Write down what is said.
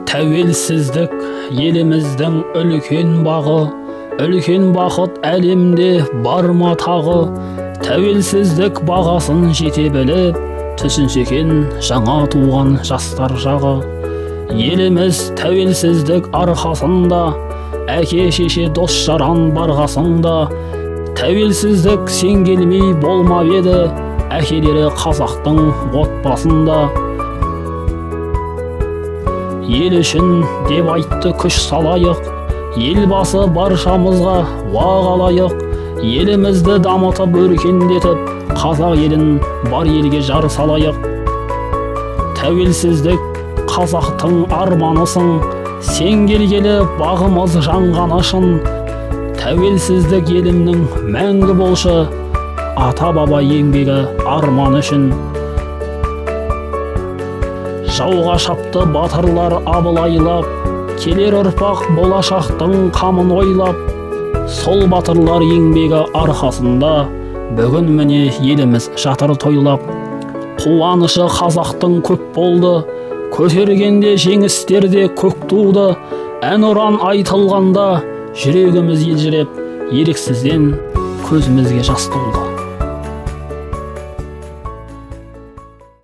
Тәуелсіздік еліміздің үлкен бағы, үлкен бақыт әлемде бар ма тағы. Тәуелсіздік бағасын жете біліп, түсінсе екен жаңа туған жастар жағы. Еліміз тәуелсіздік арқасында, әке шеше дос жаран барғасында. Тәуелсіздік сен келмей болмап еді, әкелері қазақтың отбасында. Ел үшін деп айтты күш салайық, елбасы баршамызға уағалайық. Елімізді дамытып өркендетіп, қазақ елін бар елге жар салайық. Тәуелсіздік қазақтың арманысың, сен келгелі бағымыз жанғаны шын. Тәуелсіздік елімнің мәңгі болшы, ата баба еңбегі арман үшін. Жауға шапты батырлар абылайлап, келер ұрпақ болашақтың қамын ойлап. Сол батырлар еңбегі арқасында бүгін міне еліміз жатыр тойлап. Қуанышы қазақтың көп болды, көтергенде жеңістерде көк туды. Әнұран айтылғанда жүрегіміз елжіреп, еріксізден көзімізге жас толды.